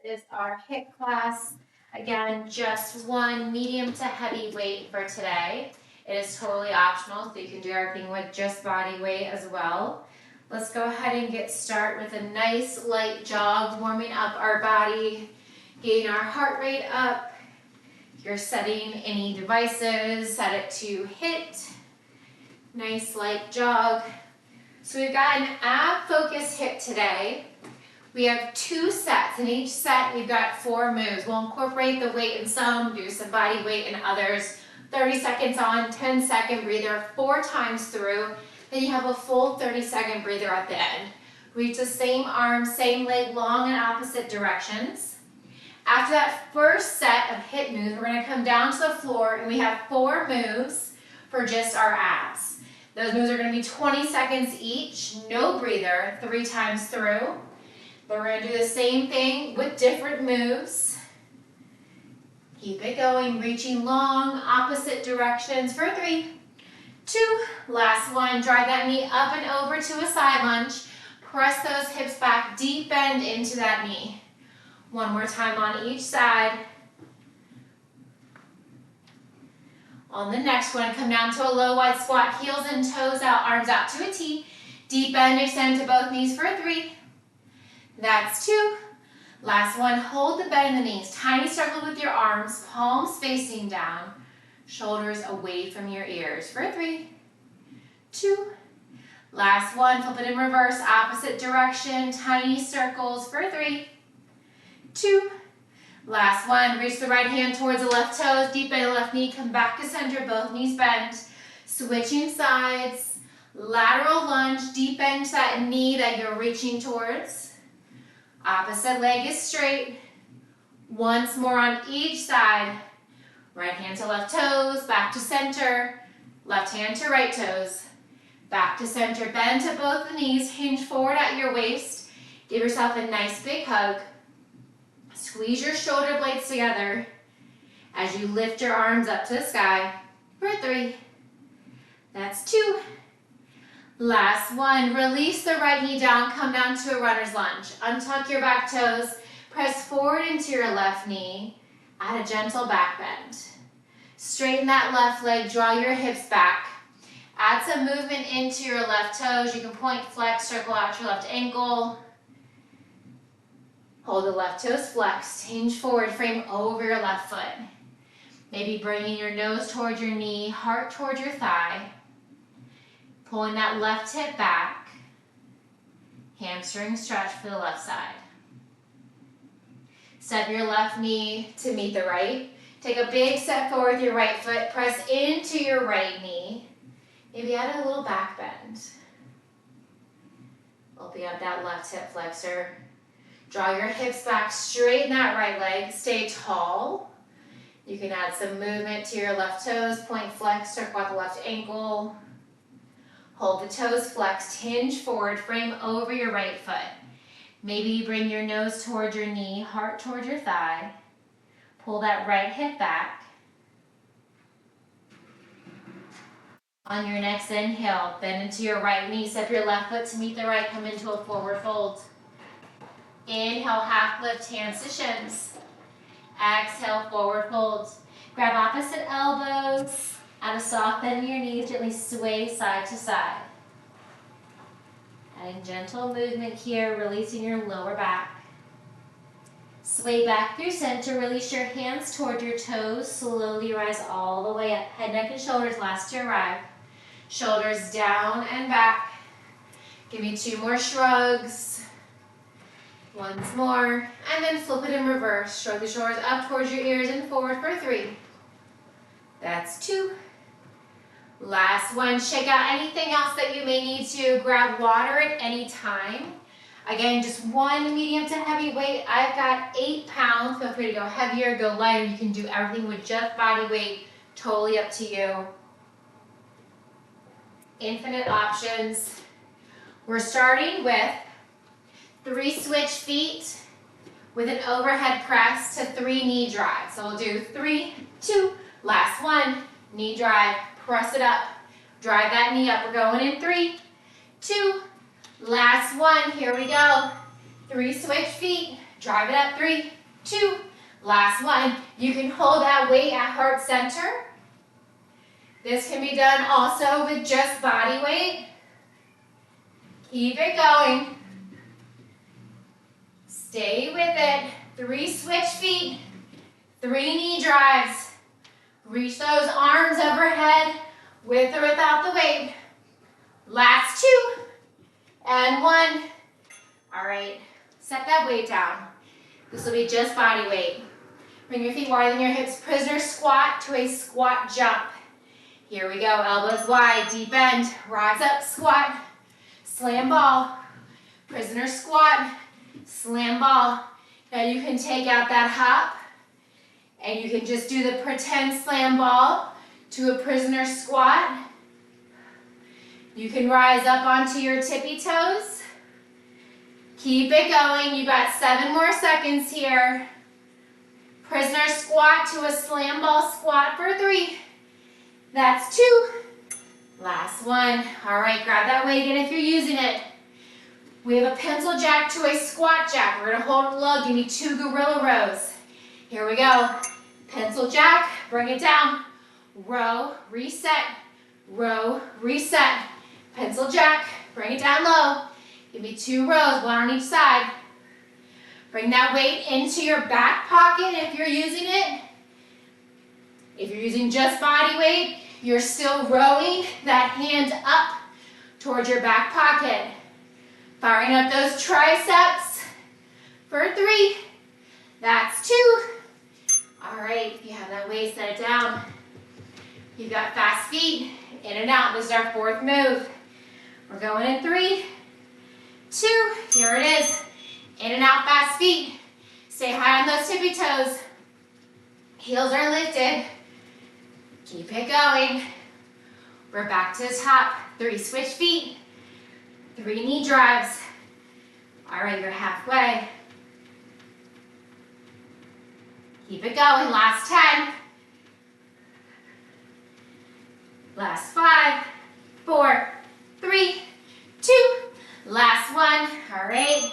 is our HIIT class. Again, just one medium to heavy weight for today. It is totally optional, so you can do everything with just body weight as well. Let's go ahead and get started with a nice light jog, warming up our body, getting our heart rate up. If you're setting any devices, set it to HIIT. Nice light jog. So we've got an ab-focused HIIT today. We have 2 sets. In each set, we've got 4 moves. We'll incorporate the weight in some, do some body weight in others. 30 seconds on, 10-second breather, 4 times through. Then you have a full 30-second breather at the end. Reach the same arm, same leg, long in opposite directions. After that first set of HIIT moves, we're going to come down to the floor, and we have 4 moves for just our abs. Those moves are going to be 20 seconds each, no breather, 3 times through. But we're going to do the same thing with different moves. Keep it going, reaching long, opposite directions for 3, 2, last one. Drive that knee up and over to a side lunge. Press those hips back, deep bend into that knee. One more time on each side. On the next one, come down to a low wide squat, heels and toes out, arms out to a T. Deep bend, extend to both knees for 3. That's 2. Last one, hold the bend in the knees. Tiny circle with your arms, palms facing down, shoulders away from your ears for 3, 2. Last one, flip it in reverse, opposite direction, tiny circles for 3, 2. Last one, reach the right hand towards the left toes, deep bend the left knee, come back to center, both knees bent. Switching sides, lateral lunge, deep bend to that knee that you're reaching towards. Opposite leg is straight. Once more on each side. Right hand to left toes, back to center. Left hand to right toes. Back to center, bend to both the knees, hinge forward at your waist. Give yourself a nice big hug. Squeeze your shoulder blades together as you lift your arms up to the sky for 3. That's 2. Last one, release the right knee down, come down to a runner's lunge. Untuck your back toes, press forward into your left knee, add a gentle back bend. Straighten that left leg, draw your hips back. Add some movement into your left toes. You can point, flex, circle out your left ankle. Hold the left toes flexed, hinge forward, frame over your left foot. Maybe bringing your nose towards your knee, heart towards your thigh. Pulling that left hip back. Hamstring stretch for the left side. Step your left knee to meet the right. Take a big step forward with your right foot. Press into your right knee. Maybe add a little back bend. Open up that left hip flexor. Draw your hips back, straighten that right leg. Stay tall. You can add some movement to your left toes. Point, flex, circle out the left ankle. Hold the toes flexed, hinge forward, frame over your right foot. Maybe bring your nose towards your knee, heart towards your thigh. Pull that right hip back. On your next inhale, bend into your right knee, step your left foot to meet the right, come into a forward fold. Inhale, half lift, hands to shins. Exhale, forward fold. Grab opposite elbows. Add a soft bend in your knees, gently sway side to side. Adding gentle movement here, releasing your lower back. Sway back through center, release your hands toward your toes, slowly rise all the way up. Head, neck, and shoulders last to arrive. Shoulders down and back. Give me 2 more shrugs. Once more, and then flip it in reverse. Shrug the shoulders up towards your ears and forward for 3. That's 2. Last one, shake out anything else that you may need to. Grab water at any time. Again, just one medium to heavy weight. I've got 8 pounds. Feel free to go heavier, go lighter. You can do everything with just body weight. Totally up to you. Infinite options. We're starting with 3 switch feet with an overhead press to 3 knee drive. So we'll do 3, 2, last one, knee drive. Press it up. Drive that knee up. We're going in 3, 2, last one. Here we go. 3 switch feet. Drive it up, 3, 2, last one. You can hold that weight at heart center. This can be done also with just body weight. Keep it going. Stay with it. 3 switch feet, 3 knee drives. Reach those arms overhead with or without the weight. Last 2 and 1. All right, set that weight down. This will be just body weight. Bring your feet wider than your hips. Prisoner squat to a squat jump. Here we go, elbows wide, deep bend. Rise up, squat, slam ball. Prisoner squat, slam ball. Now you can take out that hop and you can just do the pretend slam ball to a prisoner squat. You can rise up onto your tippy toes. Keep it going. You got 7 more seconds here. Prisoner squat to a slam ball squat for 3. That's 2. Last one. All right, grab that weight again if you're using it. We have a pencil jack to a squat jack. We're gonna hold it low. Give me 2 gorilla rows. Here we go. Pencil jack, bring it down. Row, reset. Row, reset. Pencil jack, bring it down low. Give me 2 rows, 1 on each side. Bring that weight into your back pocket if you're using it. If you're using just body weight, you're still rowing that hand up towards your back pocket. Firing up those triceps for 3. That's 2. All right, if you have that weight, set it down. You've got fast feet, in and out. This is our 4th move. We're going in 3, 2, here it is. In and out, fast feet. Stay high on those tippy toes. Heels are lifted. Keep it going. We're back to the top. 3 switch feet, 3 knee drives. All right, you're halfway. Keep it going, last 10. Last 5, 4, 3, 2, last 1. All right,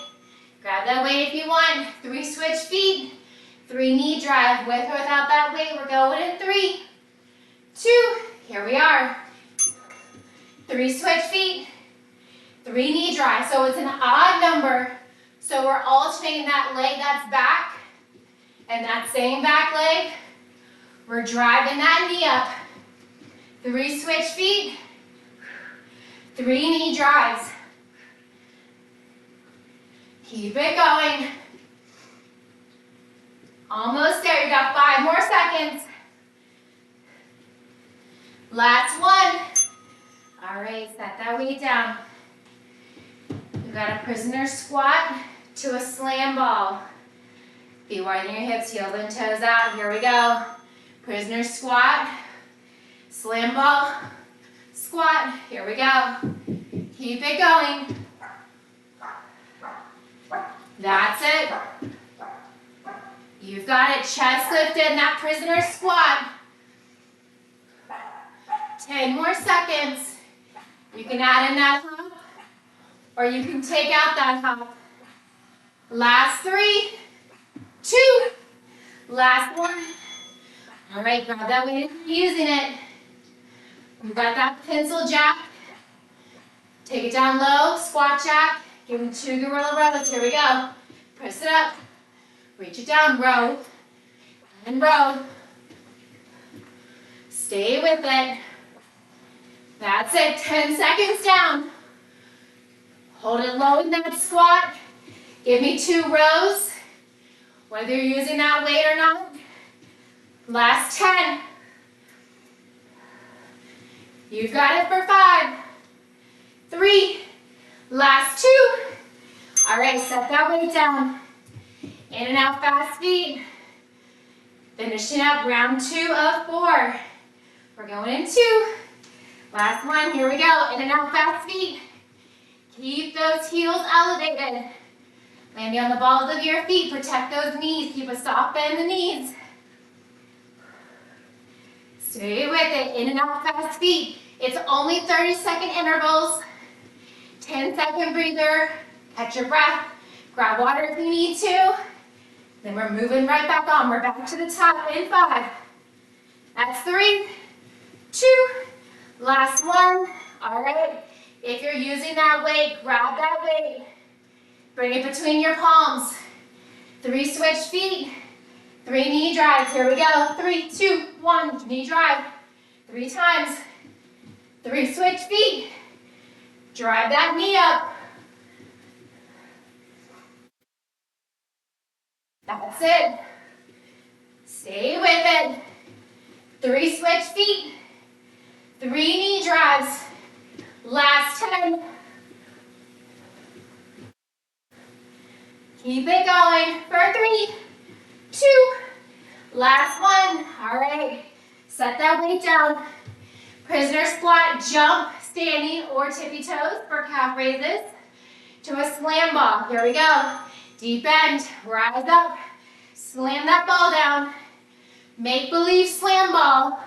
grab that weight if you want. 3 switch feet, 3 knee drive. With or without that weight, we're going in 3, 2, here we are. 3 switch feet, 3 knee drive. So it's an odd number. So we're alternating that leg that's back and that same back leg. We're driving that knee up. 3 switch feet, 3 knee drives. Keep it going. Almost there, you got 5 more seconds. Last 1. All right, set that weight down. We've got a prisoner squat to a slam ball. Feet wider than your hips, heels and toes out. Here we go. Prisoner squat, slam ball, squat. Here we go. Keep it going. That's it. You've got it. Chest lifted in that prisoner squat. 10 more seconds. You can add in that hop, or you can take out that hop. Last 3, 2, last 1. All right, grab that weight if you're using it. We've got that pencil jack. Take it down low, squat jack. Give them 2 gorilla rows. Here we go. Press it up. Reach it down, row. And row. Stay with it. That's it. 10 seconds down. Hold it low in that squat. Give me 2 rows, whether you're using that weight or not. Last 10. You've got it for 5, 3, last 2. All right, set that weight down. In and out, fast feet. Finishing up round 2 of 4. We're going in 2. Last 1, here we go. In and out, fast feet. Keep those heels elevated. Landing on the balls of your feet. Protect those knees. Keep a soft bend in the knees. Stay with it. In and out, fast feet. It's only 30-second intervals. 10-second breather. Catch your breath. Grab water if you need to. Then we're moving right back on. We're back to the top in 5. That's 3, 2, last one. All right. If you're using that weight, grab that weight. Bring it between your palms. 3 switch feet. 3 knee drives. Here we go. 3, 2, 1. Knee drive. 3 times. 3 switch feet. Drive that knee up. That's it. Stay with it. 3 switch feet. 3 knee drives. Last 10. Keep it going for 3, 2, last 1. All right. Set that weight down. Prisoner squat, jump, standing or tippy toes for calf raises to a slam ball. Here we go. Deep end, rise up, slam that ball down. Make believe slam ball.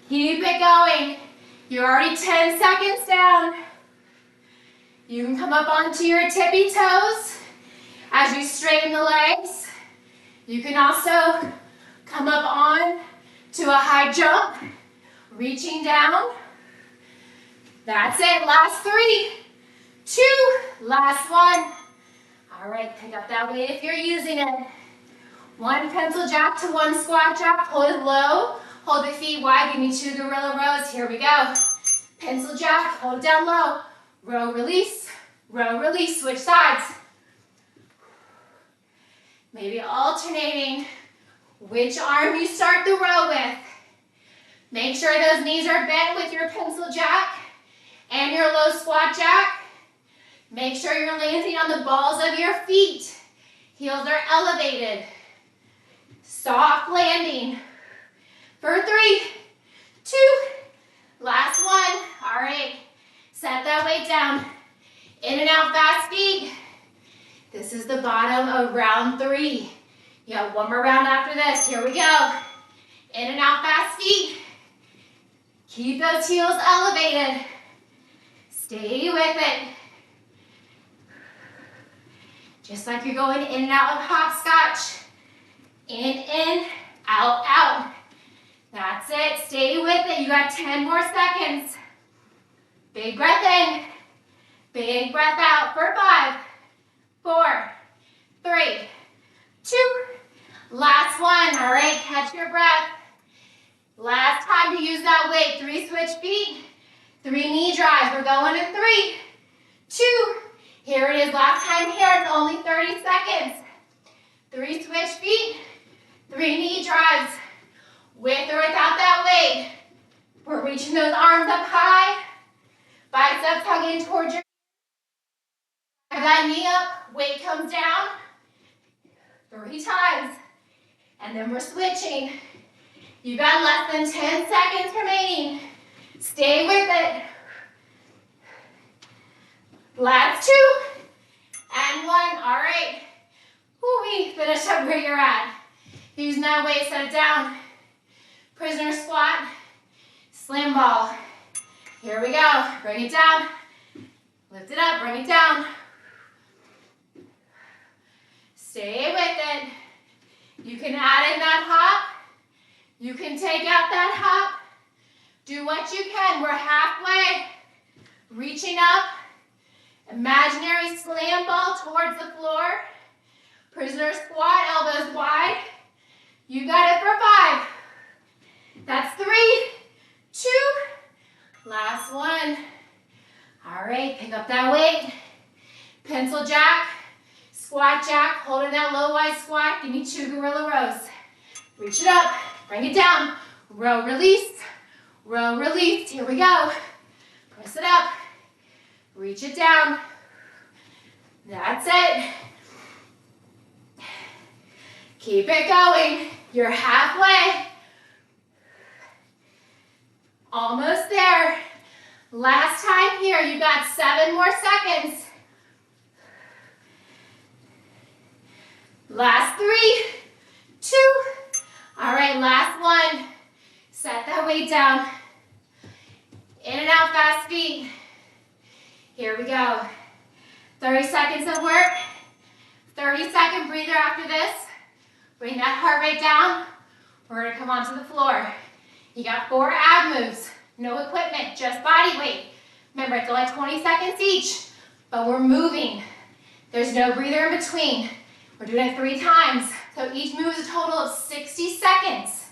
Keep it going. You're already 10 seconds down. You can come up onto your tippy toes as you straighten the legs. You can also come up on to a high jump, reaching down. That's it. Last 3, 2, last 1. All right, pick up that weight if you're using it. 1 pencil jack to 1 squat jack. Hold it low. Hold the feet wide. Give me 2 gorilla rows. Here we go. Pencil jack. Hold it down low. Row, release. Row, release. Switch sides. Maybe alternating which arm you start the row with. Make sure those knees are bent with your pencil jack and your low squat jack. Make sure you're landing on the balls of your feet. Heels are elevated. Soft landing. For 3, 2, last 1. All right, set that weight down. In and out fast feet. This is the bottom of round 3. You got 1 more round after this. Here we go. In and out fast feet. Keep those heels elevated. Stay with it. Just like you're going in and out of hopscotch. In, out, out. That's it. Stay with it. You got 10 more seconds. Big breath in. Big breath out for 5, 4, 3, 2, last 1. All right, catch your breath. Last time to use that weight. 3 switch feet, 3 knee drives. We're going in 3, 2. Here it is. Last time here. It's only 30 seconds. 3 switch feet, 3 knee drives. With or without that weight. We're reaching those arms up high. Biceps hugging towards your that knee up, weight comes down 3 times, and then we're switching. You got less than 10 seconds remaining. Stay with it. Last 2 and 1. All right. Woo-wee. Finish up where you're at. Using that weight, set it down. Prisoner squat, slam ball. Here we go. Bring it down. Lift it up, bring it down. Stay with it. You can add in that hop. You can take out that hop. Do what you can. We're halfway. Reaching up. Imaginary slam ball towards the floor. Prisoner squat, elbows wide. You got it for 5. That's 3, 2, last 1. All right, pick up that weight. Pencil jack, squat jack, holding that low wide squat. Give me 2 gorilla rows. Reach it up, bring it down. Row, release, row, release. Here we go. Press it up, reach it down. That's it. Keep it going. You're halfway. Almost there. Last time here, you got 7 more seconds. Last 3, 2. All right, last 1. Set that weight down. In and out fast feet. Here we go. 30 seconds of work. 30 30-second breather after this. Bring that heart rate down. We're gonna come onto the floor. You got 4 ab moves, no equipment, just body weight. Remember, it's only 20 seconds each, but we're moving. There's no breather in between. We're doing it 3 times, so each move is a total of 60 seconds.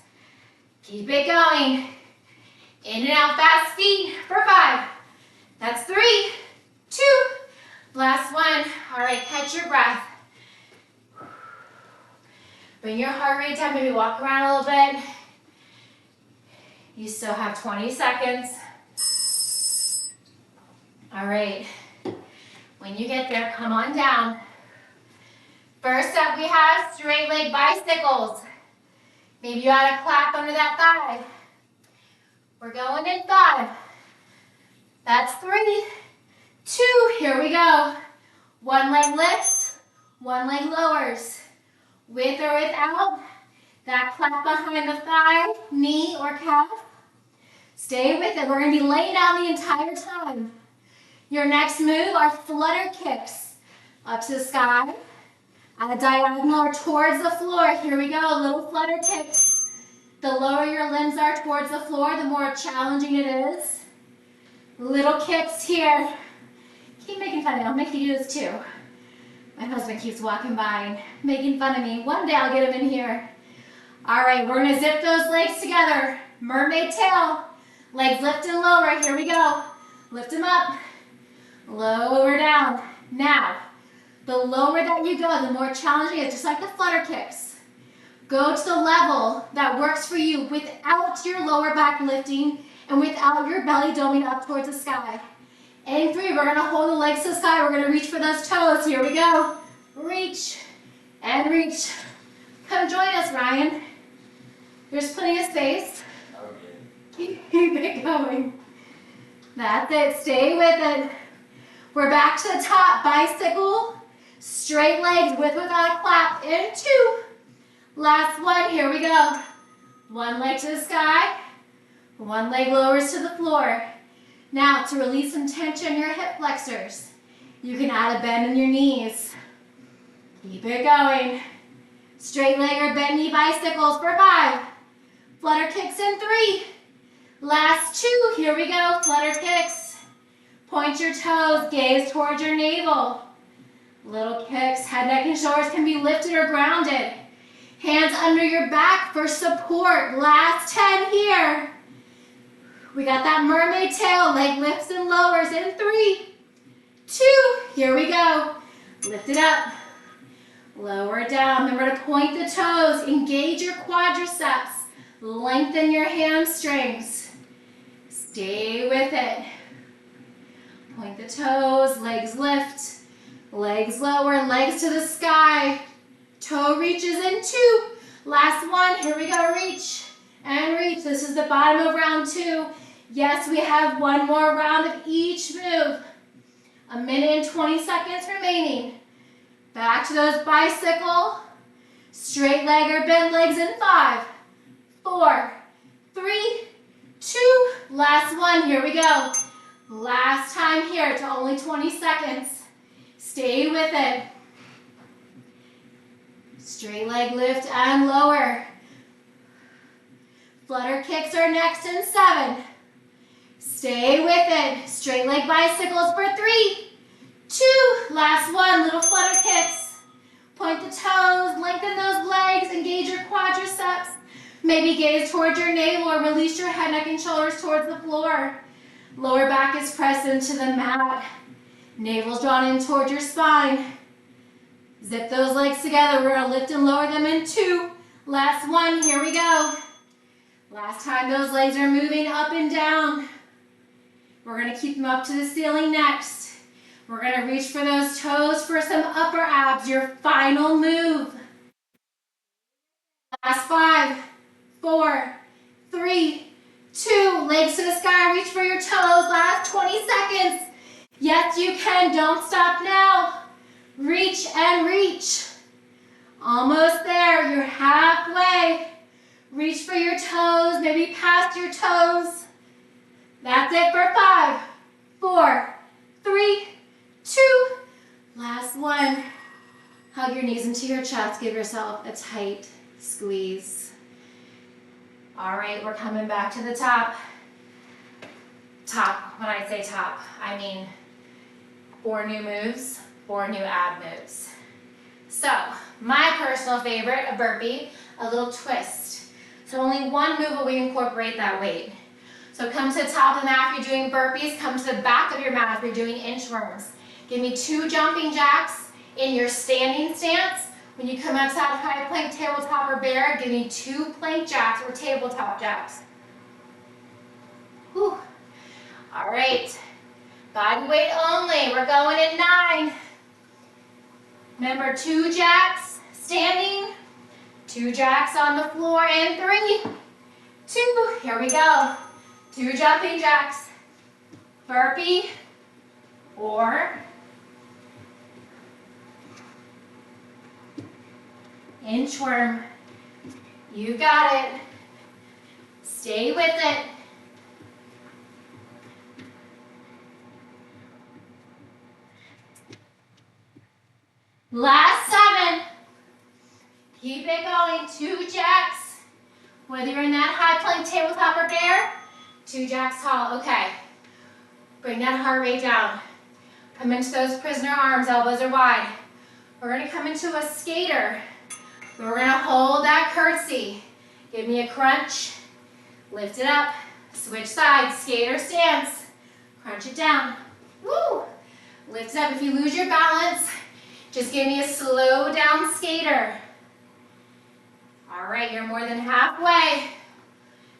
Keep it going. In and out fast feet for 5. That's 3, 2, last one. All right, catch your breath. Bring your heart rate down, maybe walk around a little bit. You still have 20 seconds. All right, when you get there, come on down. First up, we have straight leg bicycles. Maybe you ought to clap under that thigh. We're going in 5. That's 3, 2, here we go. One leg lifts, one leg lowers. With or without that clap behind the thigh, knee, or calf. Stay with it. We're going to be laying down the entire time. Your next move are flutter kicks. Up to the sky, at a diagonal or towards the floor. Here we go, little flutter kicks. The lower your limbs are towards the floor, the more challenging it is. Little kicks here. Keep making fun of me. I'll make you do this too. My husband keeps walking by and making fun of me. One day I'll get him in here. All right, we're gonna zip those legs together. Mermaid tail. Legs lift and lower. Here we go. Lift them up. Lower down. Now, the lower that you go, the more challenging it is, just like the flutter kicks. Go to the level that works for you without your lower back lifting and without your belly doming up towards the sky. In 3, we're gonna hold the legs to the sky. We're gonna reach for those toes. Here we go. Reach and reach. Come join us, Ryan. There's plenty of space. Okay. Keep it going. That's it. Stay with it. We're back to the top. Bicycle. Straight legs with without a clap. In 2. Last one. Here we go. One leg to the sky. One leg lowers to the floor. Now, to release some tension in your hip flexors, you can add a bend in your knees. Keep it going. Straight leg or bent knee bicycles for 5. Flutter kicks in 3. Last 2. Here we go. Flutter kicks. Point your toes. Gaze towards your navel. Little kicks. Head, neck, and shoulders can be lifted or grounded. Hands under your back for support. Last 10 here. We got that mermaid tail, leg lifts and lowers in 3, 2, here we go. Lift it up, lower it down. Remember to point the toes, engage your quadriceps, lengthen your hamstrings. Stay with it. Point the toes, legs lift, legs lower, legs to the sky. Toe reaches in 2. Last one, here we go, reach and reach. This is the bottom of round 2. Yes, we have one more round of each move. 1 minute and 20 seconds remaining. Back to those bicycle, straight leg or bent legs in 5, 4, 3, 2, last one, here we go. Last time here to only 20 seconds. Stay with it. Straight leg lift and lower. Flutter kicks are next in 7. Stay with it. Straight leg bicycles for 3, 2, last one, little flutter kicks. Point the toes, lengthen those legs, engage your quadriceps. Maybe gaze towards your navel or release your head, neck, and shoulders towards the floor. Lower back is pressed into the mat. Navel's drawn in towards your spine. Zip those legs together. We're gonna lift and lower them in 2. Last one, here we go. Last time those legs are moving up and down. We're gonna keep them up to the ceiling next. We're gonna reach for those toes for some upper abs, your final move. Last 5, 4, 3, 2, legs to the sky, reach for your toes, last 20 seconds. Yes, you can, don't stop now. Reach and reach. Almost there, you're halfway. Reach for your toes, maybe past your toes. That's it for 5, 4, 3, 2, last one. Hug your knees into your chest. Give yourself a tight squeeze. All right, we're coming back to the top. Top, when I say top, I mean 4 new moves, 4 new ab moves. So, my personal favorite, a burpee, a little twist. So only one move will we incorporate that weight. So come to the top of the mat if you're doing burpees, come to the back of your mat if you're doing inchworms. Give me 2 jumping jacks in your standing stance. When you come out to that high plank, tabletop, or bear, give me 2 plank jacks or tabletop jacks. Whew. All right, body weight only. We're going in 9. Remember, 2 jacks standing, 2 jacks on the floor, and 3, 2. Here we go. 2 jumping jacks, burpee, or inchworm. You got it. Stay with it. Last 7. Keep it going. 2 jacks. Whether you're in that high plank, tabletop, or bear, 2 jacks tall. Okay. Bring that heart rate down. Come into those prisoner arms. Elbows are wide. We're going to come into a skater. We're going to hold that curtsy. Give me a crunch. Lift it up. Switch sides. Skater stance. Crunch it down. Woo! Lift it up. If you lose your balance, just give me a slow down skater. All right, you're more than halfway.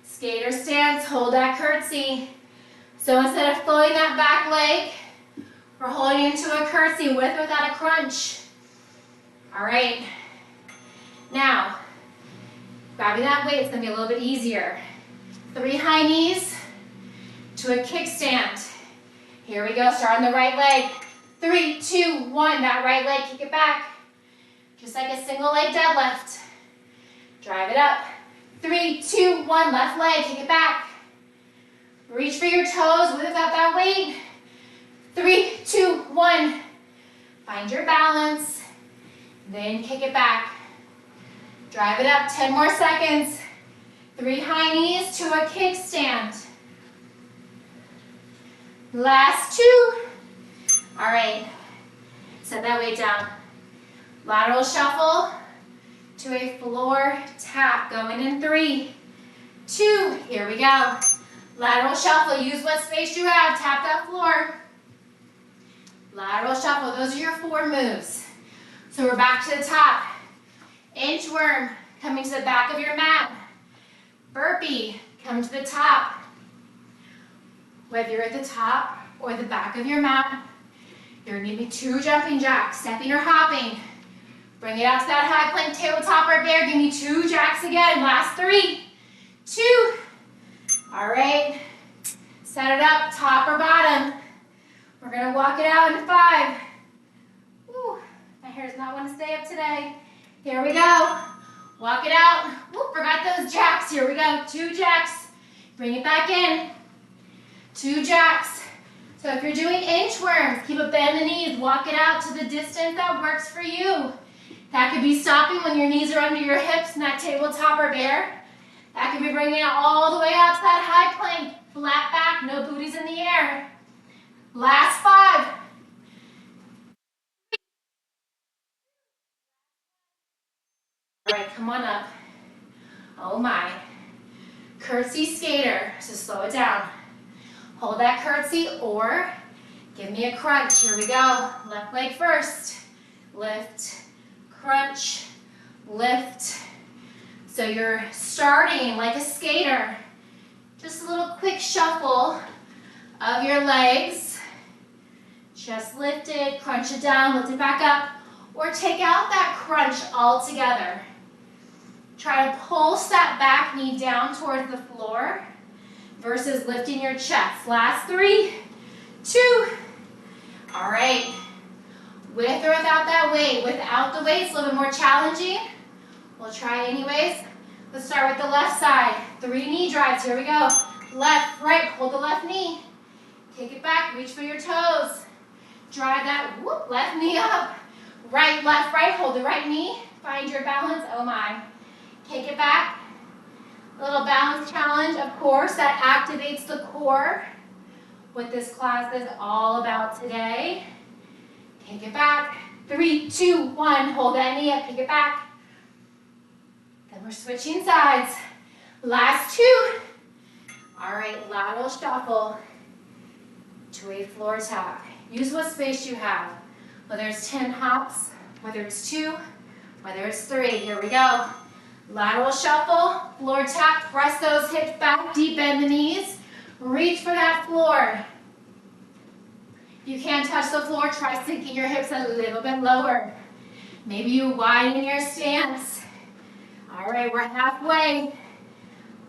Skater stance, hold that curtsy. So instead of floating that back leg, we're holding into a curtsy with or without a crunch. All right. Now, grabbing that weight is going to be a little bit easier. 3 high knees to a kickstand. Here we go. Start on the right leg. 3, 2, 1. That right leg, kick it back. Just like a single leg deadlift. Drive it up. 3, 2, 1. Left leg, kick it back. Reach for your toes with or without that weight. 3, 2, 1. Find your balance. Then kick it back. Drive it up. 10 more seconds. 3 high knees to a kickstand. Last 2. All right. Set that weight down. Lateral shuffle to a floor tap. Going in 3, 2. Here we go. Lateral shuffle. Use what space you have. Tap that floor. Lateral shuffle. Those are your 4 moves. So we're back to the top. Inchworm. Coming to the back of your mat. Burpee. Come to the top. Whether you're at the top or the back of your mat, you're going to need 2 jumping jacks, stepping or hopping. Bring it out to that high plank, tabletop, or bear. Give me 2 jacks again. Last 3, 2. All right. Set it up, top or bottom. We're going to walk it out in 5. Woo, my hair does not want to stay up today. Here we go. Walk it out. Woo, forgot those jacks. Here we go. 2 jacks. Bring it back in. 2 jacks. So if you're doing inchworms, keep a bend in the knees. Walk it out to the distance that works for you. That could be stopping when your knees are under your hips in that tabletop or bear. That could be bringing it all the way out to that high plank. Flat back, no booties in the air. Last 5. All right, come on up. Oh my. Curtsy skater, so slow it down. Hold that curtsy or give me a crunch. Here we go. Left leg first. Lift, crunch, lift. So you're starting like a skater. Just a little quick shuffle of your legs. Just lift it, crunch it down, lift it back up, or take out that crunch altogether. Try to pulse that back knee down towards the floor versus lifting your chest. Last 3, 2. All right. With or without that weight. Without the weight, it's a little bit more challenging. We'll try it anyways. Let's start with the left side. 3 knee drives. Here we go. Left, right. Hold the left knee. Kick it back. Reach for your toes. Drive that left knee up. Right, left, right. Hold the right knee. Find your balance. Oh my. Take it back. A little balance challenge, of course, that activates the core. What this class is all about today. Take it back. 3, 2, 1. Hold that knee up. Take it back. Then we're switching sides. Last 2. All right, lateral shuffle to a floor tap. Use what space you have. Whether it's 10 hops, whether it's 2, whether it's 3. Here we go. Lateral shuffle, floor tap. Press those hips back, deep bend the knees. Reach for that floor. If you can't touch the floor, try sinking your hips a little bit lower. Maybe you widen your stance. All right, we're halfway.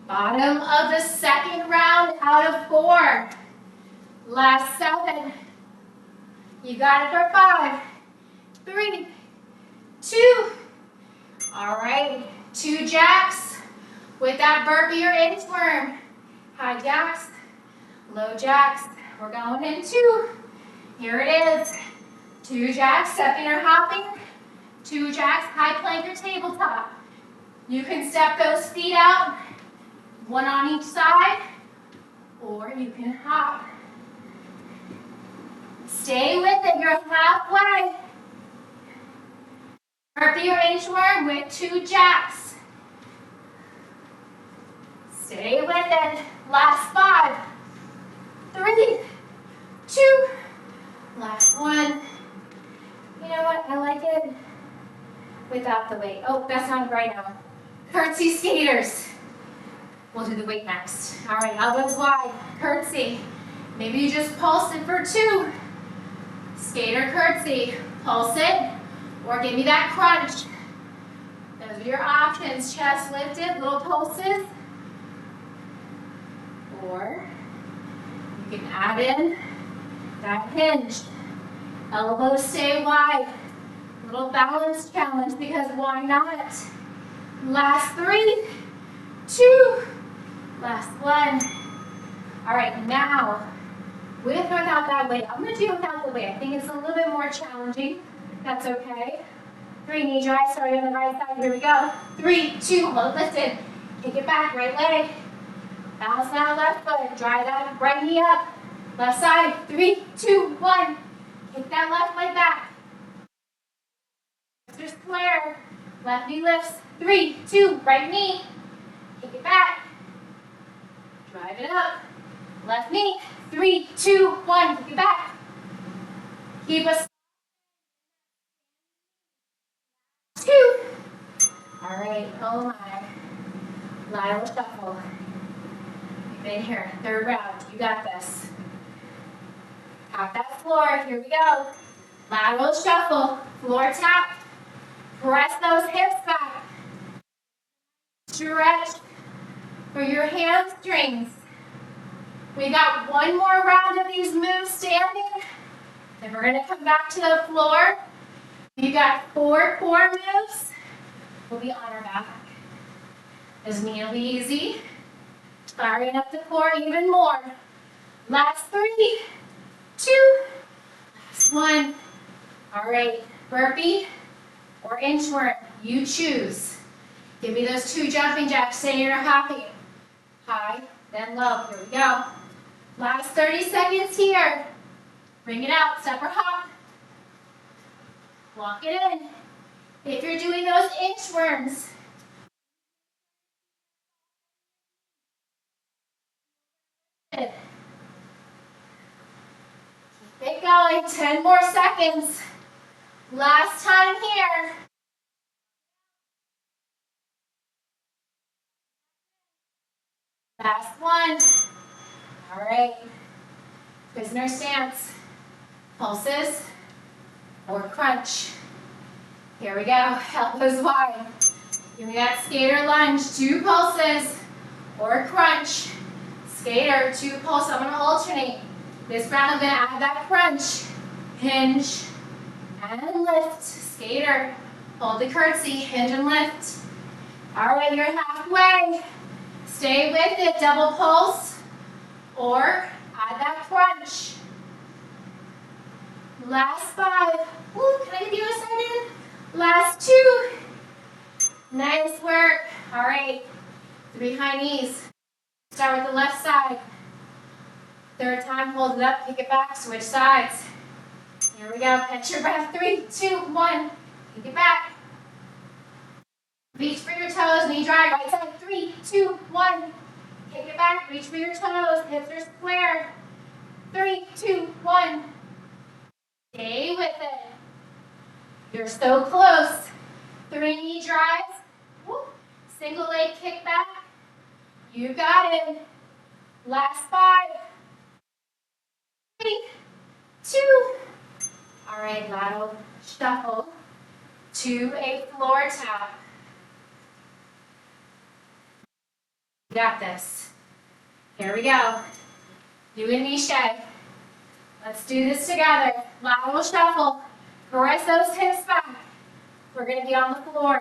Bottom of the second round out of 4. Last 7. You got it for 5, 3, 2. All right, 2 jacks with that burpee or inchworm. High jacks, low jacks. We're going in 2. Here it is. 2 jacks, stepping or hopping. 2 jacks, high plank or tabletop. You can step those feet out, 1 on each side, or you can hop. Stay with it, you're halfway. Burpee or inchworm with 2 jacks. Stay with it. Last 5, 3, 2. Last 1. You know what? I like it without the weight. Oh, that's not right now. Curtsy skaters. We'll do the weight next. All right, elbows wide. Curtsy. Maybe you just pulse it for 2. Skater curtsy. Pulse it, or give me that crunch. Those are your options. Chest lifted, little pulses. Or you can add in that hinge. Elbows stay wide. Little balance challenge, because why not? Last 3, 2, last 1. All right, now, with or without that weight, I'm going to do it without the weight. I think it's a little bit more challenging. That's okay. 3, knee dry, starting on the right side. Here we go. 3, 2, hold lifted. Kick it back, right leg. Bounce down left foot. Dry that right knee up. Left side. 3, 2, 1. Kick that left leg back. Just square. Left knee lifts. 3, 2, right knee. Kick it back. Drive it up. Left knee. 3, 2, 1. Kick it back. Keep us. 2. All right. Oh my. Lateral shuffle. You've been here. 3rd round. You got this. Tap that floor. Here we go. Lateral shuffle. Floor tap. Press those hips back. Stretch for your hamstrings. We got 1 more round of these moves standing. Then we're going to come back to the floor. You got 4 core moves. We'll be on our back. This knee will be easy. Firing up the core even more. Last 3, 2, last 1. All right, burpee or inchworm, you choose. Give me those 2 jumping jacks, standing or hopping. High, then low. Here we go. Last 30 seconds here. Bring it out, step or hop. Walk it in. If you're doing those inchworms, keep it going. 10 more seconds. Last time here. Last 1. All right. Prisoner stance. Pulses or crunch. Here we go. Elbows wide. Give me that skater lunge. 2 pulses or crunch. Skater, 2 pulses. I'm going to alternate. This round I'm going to add that crunch. Hinge and lift. Skater. Hold the curtsy. Hinge and lift. All right, you're halfway. Stay with it. Double pulse or add that crunch. Last 5. Ooh, can I get the other side in? Last 2. Nice work. All right. 3 high knees. Start with the left side. Third time, hold it up, kick it back, switch sides. Here we go. Catch your breath. 3, 2, 1. Kick it back. Reach for your toes, knee drive, right side. 3, 2, 1. Kick it back, reach for your toes, hips are square. 3, 2, 1. Stay with it. You're so close. 3 knee drives. Woo. Single leg kick back. You got it. Last 5. 3, 2. All right, lateral shuffle to a floor tap. You got this. Here we go. You and me, Shay. Let's do this together. Lateral shuffle. Press those hips back. We're going to be on the floor,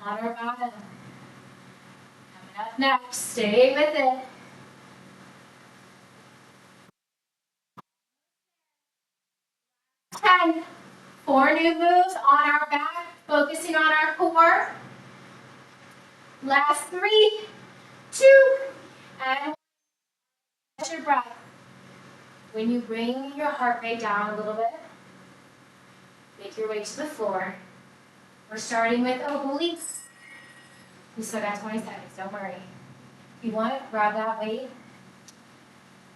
on our bottom. Coming up next. Stay with it. 10. 4 new moves on our back, focusing on our core. Last 3, 2, and catch your breath. When you bring your heart rate down a little bit, make your way to the floor. We're starting with obliques. You still got 20 seconds, don't worry. If you want, grab that weight.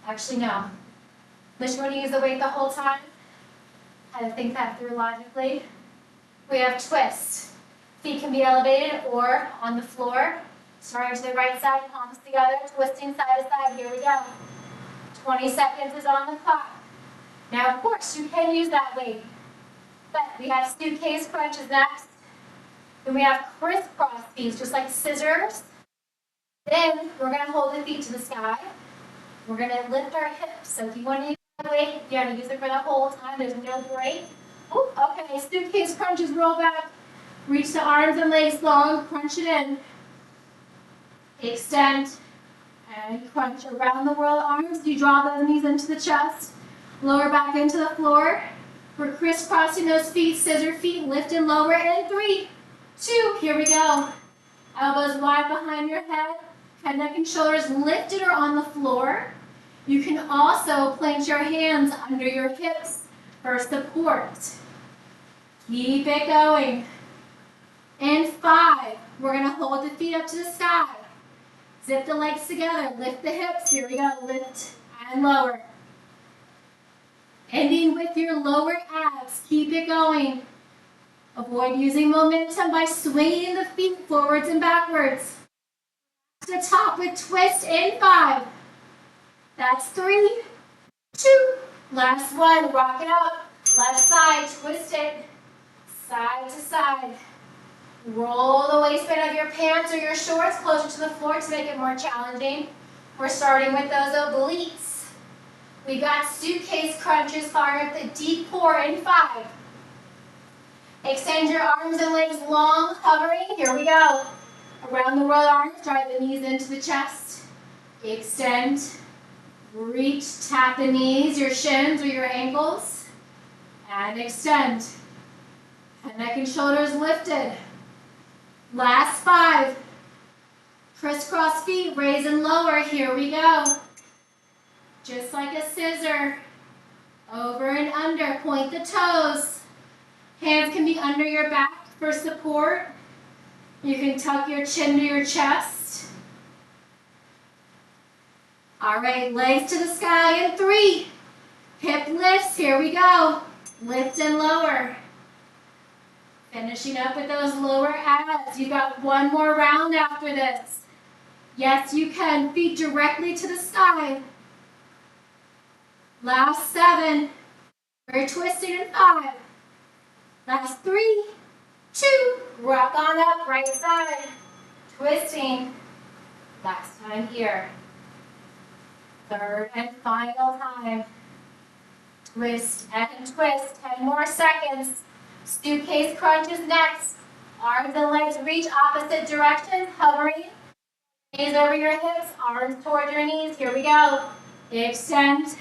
Actually, no. Unless you want to use the weight the whole time. Had to think that through logically. We have twist. Feet can be elevated or on the floor. Starting to the right side, palms together, twisting side to side. Here we go. 20 seconds is on the clock. Now, of course, you can use that weight. But we have suitcase crunches next. Then we have crisscross feet, just like scissors. Then we're going to hold the feet to the sky. We're going to lift our hips. So if you want to use the weight, you got to use it for the whole time. There's no break. Ooh, okay, suitcase crunches, roll back. Reach the arms and legs long, crunch it in. Extend and crunch around the world arms. You draw those knees into the chest. Lower back into the floor. We're crisscrossing those feet, scissor feet, lift and lower in 3, 2, here we go. Elbows wide behind your head, head, neck, and shoulders lifted or on the floor. You can also plant your hands under your hips for support. Keep it going. And 5, we're going to hold the feet up to the sky. Zip the legs together, lift the hips, here we go, lift and lower. Ending with your lower abs, keep it going. Avoid using momentum by swinging the feet forwards and backwards. To the top with twist in 5. That's 3, 2, last 1, rock it up. Left side, twist it, side to side. Roll the waistband of your pants or your shorts closer to the floor to make it more challenging. We're starting with those obliques. We got suitcase crunches, fire up the deep core in 5. Extend your arms and legs long, hovering. Here we go. Around the world arms, drive the knees into the chest. Extend, reach, tap the knees, your shins or your ankles. And extend. Head, neck, and shoulders lifted. Last 5. Crisscross feet, raise and lower. Here we go. Just like a scissor. Over and under. Point the toes. Hands can be under your back for support. You can tuck your chin to your chest. All right, legs to the sky in 3. Hip lifts. Here we go. Lift and lower. Finishing up with those lower abs. You've got one more round after this. Yes, you can. Feet directly to the sky. Last 7. We're twisting in 5. Last 3, 2. Rock on up, right side. Twisting. Last time here. Third and final time. Twist and twist. 10 more seconds. Suitcase crunches next. Arms and legs reach opposite directions, hovering. Knees over your hips, arms toward your knees. Here we go. Extend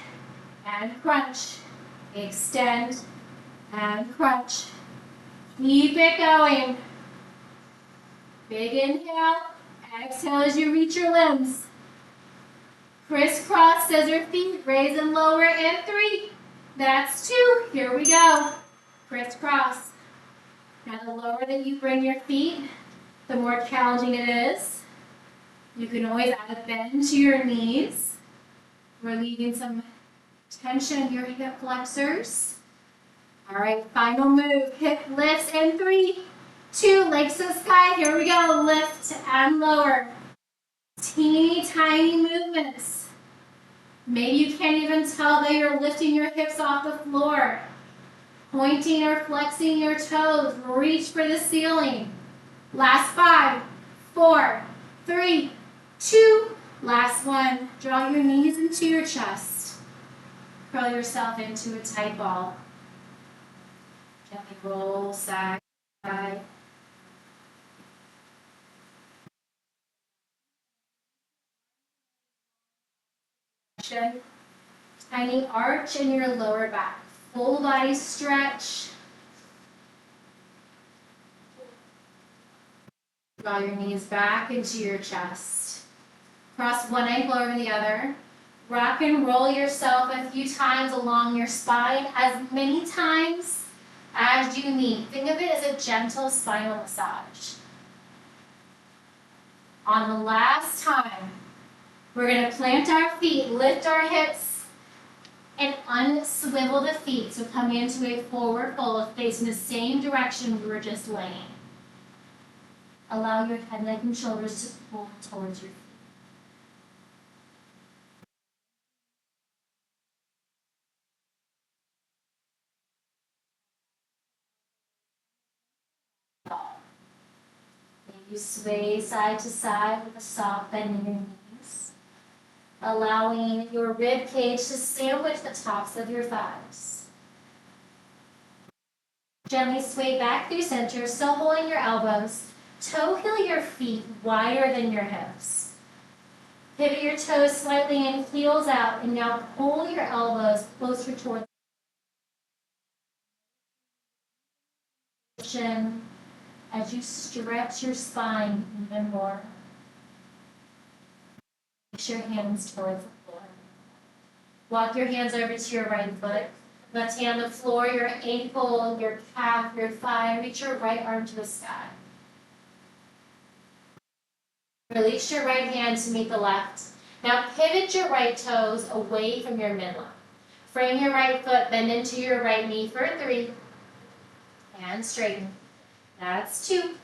and crunch. Extend and crunch. Keep it going. Big inhale. Exhale as you reach your limbs. Crisscross scissor feet. Raise and lower in 3. That's 2. Here we go. Crisscross. Now the lower that you bring your feet, the more challenging it is. You can always add a bend to your knees, relieving some tension in your hip flexors. All right, final move. Hip lifts in 3, 2, legs to the sky. Here we go. Lift and lower. Teeny tiny movements. Maybe you can't even tell that you're lifting your hips off the floor. Pointing or flexing your toes. Reach for the ceiling. Last 5, 4, 3, 2. Last 1. Draw your knees into your chest. Curl yourself into a tight ball. Gently roll side to side. Tiny arch in your lower back. Full body stretch. Draw your knees back into your chest. Cross one ankle over the other. Rock and roll yourself a few times along your spine, as many times as you need. Think of it as a gentle spinal massage. On the last time, we're going to plant our feet, lift our hips, and unswivel the feet. So come into a forward fold, facing the same direction we were just laying. Allow your head, neck, and shoulders to pull towards your feet. You sway side to side with a soft bend in your knees, allowing your rib cage to sandwich the tops of your thighs. Gently sway back through center, still holding your elbows. Toe heel your feet wider than your hips. Pivot your toes slightly in, heels out, and now pull your elbows closer toward the chin as you stretch your spine even more. Place your hands towards the floor. Walk your hands over to your right foot. Left hand on the floor, your ankle, your calf, your thigh. Reach your right arm to the sky. Release your right hand to meet the left. Now pivot your right toes away from your midline. Frame your right foot, bend into your right knee for 3. And straighten. That's 2.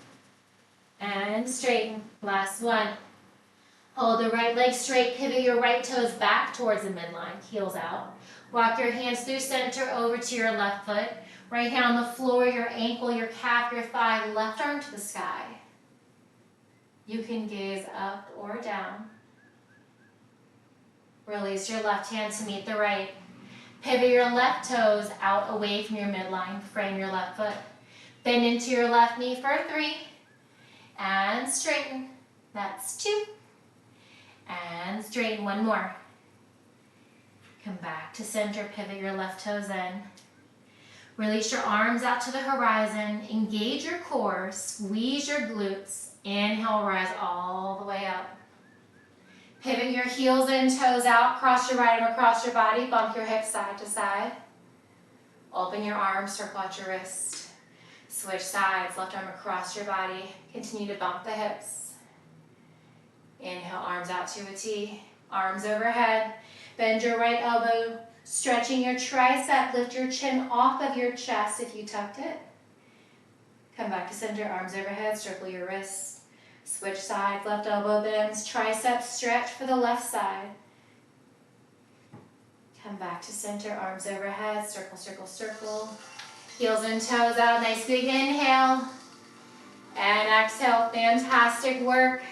And straighten. Last 1. Hold the right leg straight, pivot your right toes back towards the midline, heels out. Walk your hands through center over to your left foot. Right hand on the floor, your ankle, your calf, your thigh, left arm to the sky. You can gaze up or down. Release your left hand to meet the right. Pivot your left toes out away from your midline. Frame your left foot. Bend into your left knee for 3. And straighten. That's 2. And straighten. 1 more. Come back to center. Pivot your left toes in. Release your arms out to the horizon. Engage your core. Squeeze your glutes. Inhale, rise all the way up. Pivot your heels in, toes out. Cross your right arm across your body. Bump your hips side to side. Open your arms, circle out your wrist. Switch sides, left arm across your body. Continue to bump the hips. Inhale, arms out to a T. Arms overhead. Bend your right elbow, stretching your tricep. Lift your chin off of your chest if you tucked it. Come back to center, arms overhead, circle your wrists. Switch sides, left elbow bends, triceps stretch for the left side. Come back to center, arms overhead, circle, circle, circle. Heels and toes out, nice big inhale. And exhale, fantastic work.